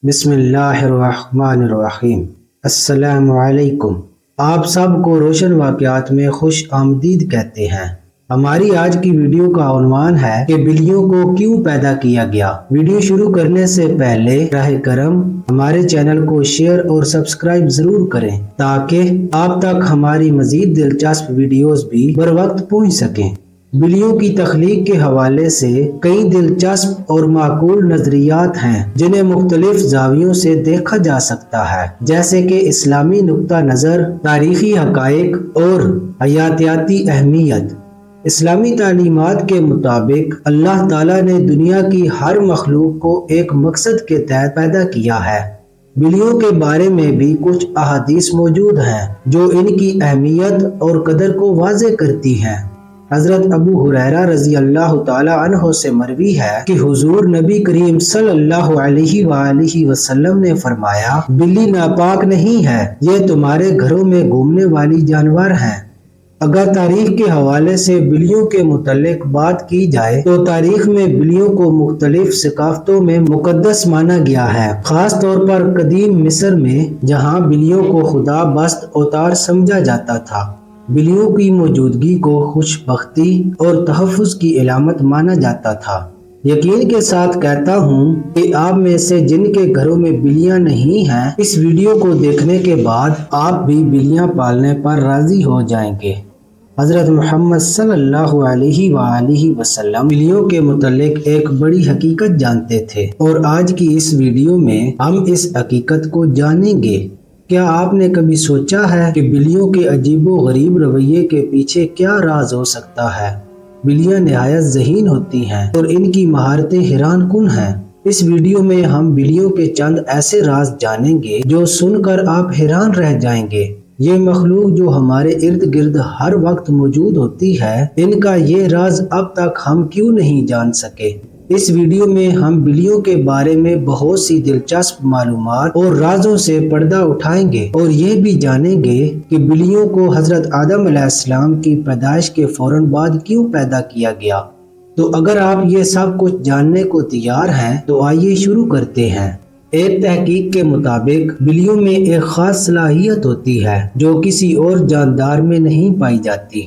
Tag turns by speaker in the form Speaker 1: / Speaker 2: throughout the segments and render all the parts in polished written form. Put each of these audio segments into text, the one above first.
Speaker 1: بسم اللہ الرحمن الرحیم۔ السلام علیکم۔ آپ سب کو روشن واقعات میں خوش آمدید کہتے ہیں۔ ہماری آج کی ویڈیو کا عنوان ہے کہ بلیوں کو کیوں پیدا کیا گیا۔ ویڈیو شروع کرنے سے پہلے براہ کرم ہمارے چینل کو شیئر اور سبسکرائب ضرور کریں تاکہ آپ تک ہماری مزید دلچسپ ویڈیوز بھی بر وقت پہنچ سکیں۔ بلیوں کی تخلیق کے حوالے سے کئی دلچسپ اور معقول نظریات ہیں جنہیں مختلف زاویوں سے دیکھا جا سکتا ہے، جیسے کہ اسلامی نقطہ نظر، تاریخی حقائق اور حیاتیاتی اہمیت۔ اسلامی تعلیمات کے مطابق اللہ تعالیٰ نے دنیا کی ہر مخلوق کو ایک مقصد کے تحت پیدا کیا ہے۔ بلیوں کے بارے میں بھی کچھ احادیث موجود ہیں جو ان کی اہمیت اور قدر کو واضح کرتی ہیں۔ حضرت ابو ہریرہ رضی اللہ تعالی عنہ سے مروی ہے کہ حضور نبی کریم صلی اللہ علیہ وآلہ وسلم نے فرمایا، بلی ناپاک نہیں ہے، یہ تمہارے گھروں میں گھومنے والی جانور ہیں۔ اگر تاریخ کے حوالے سے بلیوں کے متعلق بات کی جائے تو تاریخ میں بلیوں کو مختلف ثقافتوں میں مقدس مانا گیا ہے، خاص طور پر قدیم مصر میں جہاں بلیوں کو خدا بست اوتار سمجھا جاتا تھا۔ بلیوں کی موجودگی کو خوش بختی اور تحفظ کی علامت مانا جاتا تھا۔ یقین کے ساتھ کہتا ہوں کہ آپ میں سے جن کے گھروں میں بلیاں نہیں ہیں، اس ویڈیو کو دیکھنے کے بعد آپ بھی بلیاں پالنے پر راضی ہو جائیں گے۔ حضرت محمد صلی اللہ علیہ وآلہ وسلم بلیوں کے متعلق ایک بڑی حقیقت جانتے تھے، اور آج کی اس ویڈیو میں ہم اس حقیقت کو جانیں گے۔ کیا آپ نے کبھی سوچا ہے کہ بلیوں کے عجیب و غریب رویے کے پیچھے کیا راز ہو سکتا ہے؟ بلیاں نہایت ذہین ہوتی ہیں اور ان کی مہارتیں حیران کن ہیں۔ اس ویڈیو میں ہم بلیوں کے چند ایسے راز جانیں گے جو سن کر آپ حیران رہ جائیں گے۔ یہ مخلوق جو ہمارے ارد گرد ہر وقت موجود ہوتی ہے، ان کا یہ راز اب تک ہم کیوں نہیں جان سکے؟ اس ویڈیو میں ہم بلیوں کے بارے میں بہت سی دلچسپ معلومات اور رازوں سے پردہ اٹھائیں گے، اور یہ بھی جانیں گے کہ بلیوں کو حضرت آدم علیہ السلام کی پیدائش کے فوراً بعد کیوں پیدا کیا گیا۔ تو اگر آپ یہ سب کچھ جاننے کو تیار ہیں تو آئیے شروع کرتے ہیں۔ ایک تحقیق کے مطابق بلیوں میں ایک خاص صلاحیت ہوتی ہے جو کسی اور جاندار میں نہیں پائی جاتی،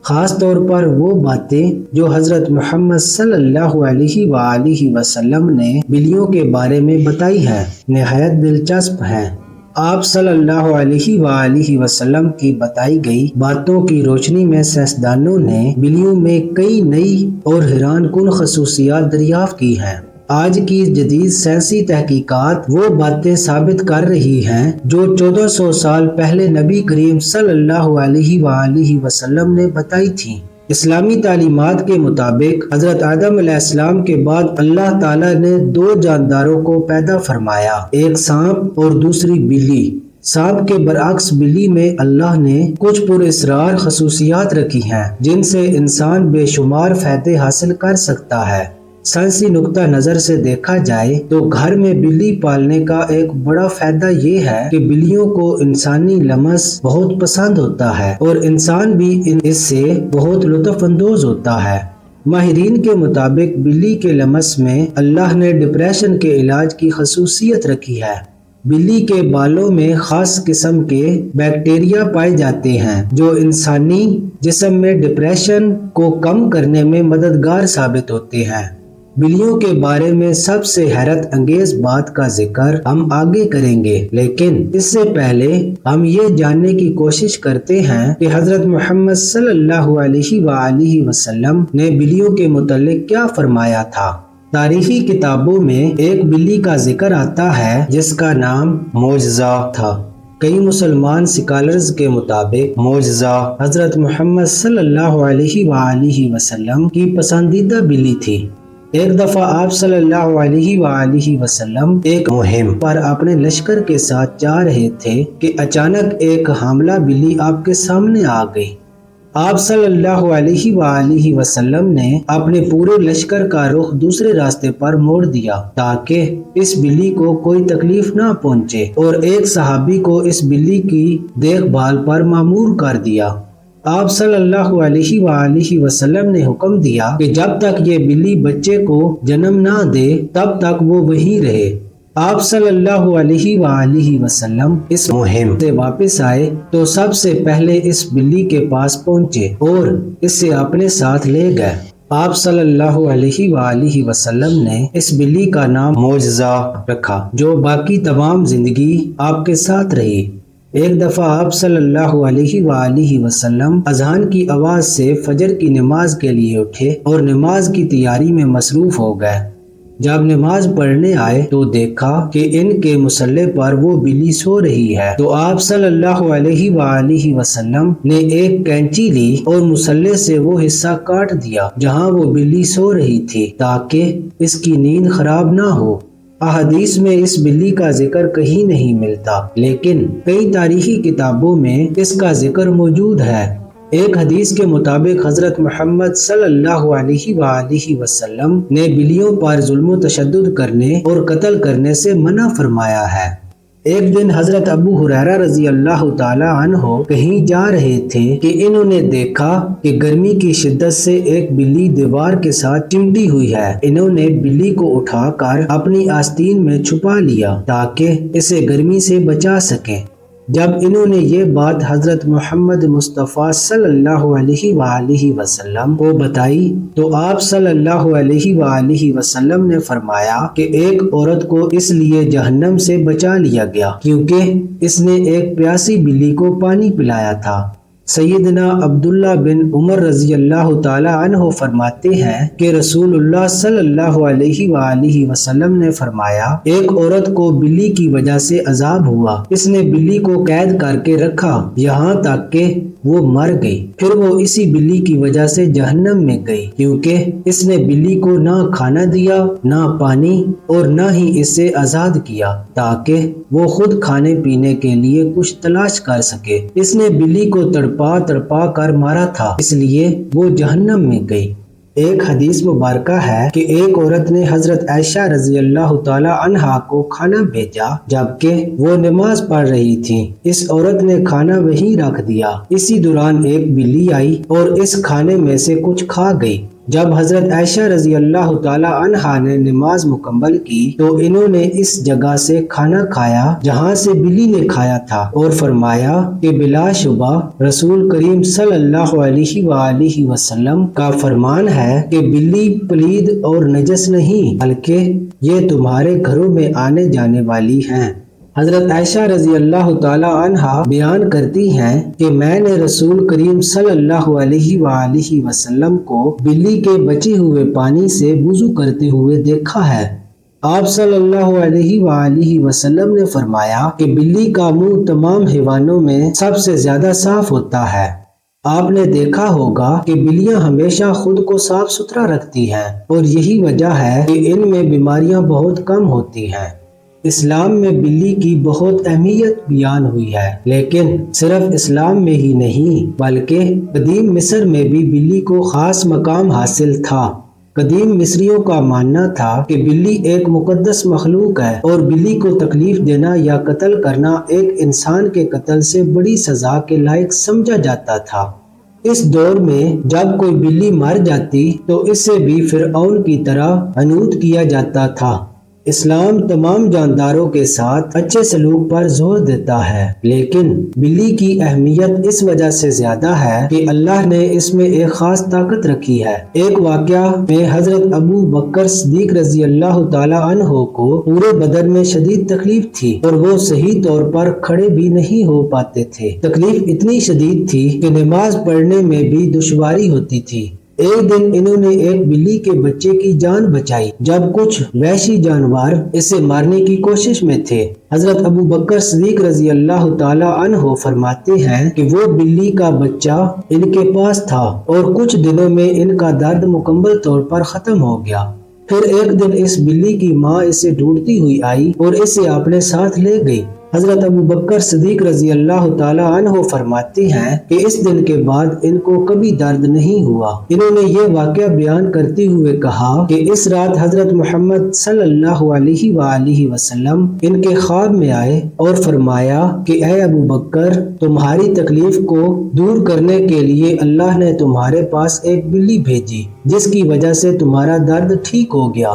Speaker 1: خاص طور پر وہ باتیں جو حضرت محمد صلی اللہ علیہ وآلہ وسلم نے بلیوں کے بارے میں بتائی ہیں، نہایت دلچسپ ہیں۔ آپ صلی اللہ علیہ وآلہ وسلم کی بتائی گئی باتوں کی روشنی میں سائنسدانوں نے بلیوں میں کئی نئی اور حیران کن خصوصیات دریافت کی ہیں۔ آج کی جدید سائنسی تحقیقات وہ باتیں ثابت کر رہی ہیں جو 1400 سال پہلے نبی کریم صلی اللہ علیہ وآلہ وسلم نے بتائی تھیں۔ اسلامی تعلیمات کے مطابق حضرت آدم علیہ السلام کے بعد اللہ تعالیٰ نے دو جانداروں کو پیدا فرمایا، ایک سانپ اور دوسری بلی۔ سانپ کے برعکس بلی میں اللہ نے کچھ پراسرار خصوصیات رکھی ہیں جن سے انسان بے شمار فائدے حاصل کر سکتا ہے۔ سائنسی نقطہ نظر سے دیکھا جائے تو گھر میں بلی پالنے کا ایک بڑا فائدہ یہ ہے کہ بلیوں کو انسانی لمس بہت پسند ہوتا ہے اور انسان بھی اس سے بہت لطف اندوز ہوتا ہے۔ ماہرین کے مطابق بلی کے لمس میں اللہ نے ڈپریشن کے علاج کی خصوصیت رکھی ہے۔ بلی کے بالوں میں خاص قسم کے بیکٹیریا پائے جاتے ہیں جو انسانی جسم میں ڈپریشن کو کم کرنے میں مددگار ثابت ہوتے ہیں۔ بلیوں کے بارے میں سب سے حیرت انگیز بات کا ذکر ہم آگے کریں گے، لیکن اس سے پہلے ہم یہ جاننے کی کوشش کرتے ہیں کہ حضرت محمد صلی اللہ علیہ وآلہ وسلم نے بلیوں کے متعلق کیا فرمایا تھا۔ تاریخی کتابوں میں ایک بلی کا ذکر آتا ہے جس کا نام معجزہ تھا۔ کئی مسلمان سکالرز کے مطابق معجزہ حضرت محمد صلی اللہ علیہ وآلہ وسلم کی پسندیدہ بلی تھی۔ ایک دفعہ آپ صلی اللہ علیہ وآلہ وسلم ایک مہم پر اپنے لشکر کے ساتھ جا رہے تھے کہ اچانک ایک حاملہ بلی آپ کے سامنے آ گئی۔ آپ صلی اللہ علیہ وآلہ وسلم نے اپنے پورے لشکر کا رخ دوسرے راستے پر موڑ دیا تاکہ اس بلی کو کوئی تکلیف نہ پہنچے، اور ایک صحابی کو اس بلی کی دیکھ بھال پر مامور کر دیا۔ آپ صلی اللہ علیہ وآلہ وسلم نے حکم دیا کہ جب تک یہ بلی بچے کو جنم نہ دے تب تک وہ وہیں رہے۔ آپ صلی اللہ علیہ وآلہ وسلم اس مہم سے واپس آئے تو سب سے پہلے اس بلی کے پاس پہنچے اور اسے اپنے ساتھ لے گئے۔ آپ صلی اللہ علیہ وآلہ وسلم نے اس بلی کا نام معجزہ رکھا، جو باقی تمام زندگی آپ کے ساتھ رہی۔ ایک دفعہ آپ صلی اللہ علیہ وآلہ وسلم اذان کی آواز سے فجر کی نماز کے لیے اٹھے اور نماز کی تیاری میں مصروف ہو گئے۔ جب نماز پڑھنے آئے تو دیکھا کہ ان کے مصلی پر وہ بلی سو رہی ہے، تو آپ صلی اللہ علیہ وآلہ وسلم نے ایک کینچی لی اور مصلی سے وہ حصہ کاٹ دیا جہاں وہ بلی سو رہی تھی، تاکہ اس کی نیند خراب نہ ہو۔ احادیث میں اس بلی کا ذکر کہیں نہیں ملتا، لیکن کئی تاریخی کتابوں میں اس کا ذکر موجود ہے۔ ایک حدیث کے مطابق حضرت محمد صلی اللہ علیہ وآلہ وسلم نے بلیوں پر ظلم و تشدد کرنے اور قتل کرنے سے منع فرمایا ہے۔ ایک دن حضرت ابو ہریرہ رضی اللہ تعالی عنہ کہیں جا رہے تھے کہ انہوں نے دیکھا کہ گرمی کی شدت سے ایک بلی دیوار کے ساتھ چمٹی ہوئی ہے۔ انہوں نے بلی کو اٹھا کر اپنی آستین میں چھپا لیا تاکہ اسے گرمی سے بچا سکیں۔ جب انہوں نے یہ بات حضرت محمد مصطفیٰ صلی اللہ علیہ وآلہ وسلم کو بتائی تو آپ صلی اللہ علیہ وآلہ وسلم نے فرمایا کہ ایک عورت کو اس لیے جہنم سے بچا لیا گیا کیونکہ اس نے ایک پیاسی بلی کو پانی پلایا تھا۔ سیدنا عبداللہ بن عمر رضی اللہ تعالی عنہ فرماتے ہیں کہ رسول اللہ صلی اللہ علیہ وآلہ وسلم نے فرمایا، ایک عورت کو بلی کی وجہ سے عذاب ہوا، اس نے بلی کو قید کر کے رکھا یہاں تک کہ وہ مر گئی، پھر وہ اسی بلی کی وجہ سے جہنم میں گئی کیونکہ اس نے بلی کو نہ کھانا دیا، نہ پانی اور نہ ہی اسے آزاد کیا تاکہ وہ خود کھانے پینے کے لیے کچھ تلاش کر سکے۔ اس نے بلی کو تڑپا کر مارا تھا، اس لیے وہ جہنم میں گئی۔ ایک حدیث مبارکہ ہے کہ ایک عورت نے حضرت عائشہ رضی اللہ تعالی عنہا کو کھانا بھیجا جبکہ وہ نماز پڑھ رہی تھی۔ اس عورت نے کھانا وہیں رکھ دیا۔ اسی دوران ایک بلی آئی اور اس کھانے میں سے کچھ کھا گئی۔ جب حضرت عائشہ رضی اللہ تعالی عنہا نے نماز مکمل کی تو انہوں نے اس جگہ سے کھانا کھایا جہاں سے بلی نے کھایا تھا اور فرمایا کہ بلا شبہ رسول کریم صلی اللہ علیہ وآلہ وسلم کا فرمان ہے کہ بلی پلید اور نجس نہیں بلکہ یہ تمہارے گھروں میں آنے جانے والی ہیں۔ حضرت عائشہ رضی اللہ تعالی عنہا بیان کرتی ہیں کہ میں نے رسول کریم صلی اللہ علیہ وآلہ وسلم کو بلی کے بچے ہوئے پانی سے وضو کرتے ہوئے دیکھا ہے۔ آپ صلی اللہ علیہ وآلہ وسلم نے فرمایا کہ بلی کا منہ تمام حیوانوں میں سب سے زیادہ صاف ہوتا ہے۔ آپ نے دیکھا ہوگا کہ بلیاں ہمیشہ خود کو صاف ستھرا رکھتی ہیں اور یہی وجہ ہے کہ ان میں بیماریاں بہت کم ہوتی ہیں۔ اسلام میں بلی کی بہت اہمیت بیان ہوئی ہے، لیکن صرف اسلام میں ہی نہیں بلکہ قدیم مصر میں بھی بلی کو خاص مقام حاصل تھا۔ قدیم مصریوں کا ماننا تھا کہ بلی ایک مقدس مخلوق ہے اور بلی کو تکلیف دینا یا قتل کرنا ایک انسان کے قتل سے بڑی سزا کے لائق سمجھا جاتا تھا۔ اس دور میں جب کوئی بلی مر جاتی تو اسے بھی فرعون کی طرح عنوت کیا جاتا تھا۔ اسلام تمام جانداروں کے ساتھ اچھے سلوک پر زور دیتا ہے، لیکن بلی کی اہمیت اس وجہ سے زیادہ ہے کہ اللہ نے اس میں ایک خاص طاقت رکھی ہے۔ ایک واقعہ میں حضرت ابو بکر صدیق رضی اللہ تعالی عنہ کو پورے بدن میں شدید تکلیف تھی اور وہ صحیح طور پر کھڑے بھی نہیں ہو پاتے تھے۔ تکلیف اتنی شدید تھی کہ نماز پڑھنے میں بھی دشواری ہوتی تھی۔ ایک دن انہوں نے ایک بلی کے بچے کی جان بچائی جب کچھ وحشی جانور اسے مارنے کی کوشش میں تھے۔ حضرت ابو بکر صدیق رضی اللہ تعالی عنہ فرماتے ہیں کہ وہ بلی کا بچہ ان کے پاس تھا اور کچھ دنوں میں ان کا درد مکمل طور پر ختم ہو گیا۔ پھر ایک دن اس بلی کی ماں اسے ڈھونڈتی ہوئی آئی اور اسے اپنے ساتھ لے گئی۔ حضرت ابو بکر صدیق رضی اللہ تعالی عنہ فرماتے ہیں کہ اس دن کے بعد ان کو کبھی درد نہیں ہوا۔ انہوں نے یہ واقعہ بیان کرتے ہوئے کہا کہ اس رات حضرت محمد صلی اللہ علیہ وآلہ وسلم ان کے خواب میں آئے اور فرمایا کہ اے ابو بکر، تمہاری تکلیف کو دور کرنے کے لیے اللہ نے تمہارے پاس ایک بلی بھیجی جس کی وجہ سے تمہارا درد ٹھیک ہو گیا۔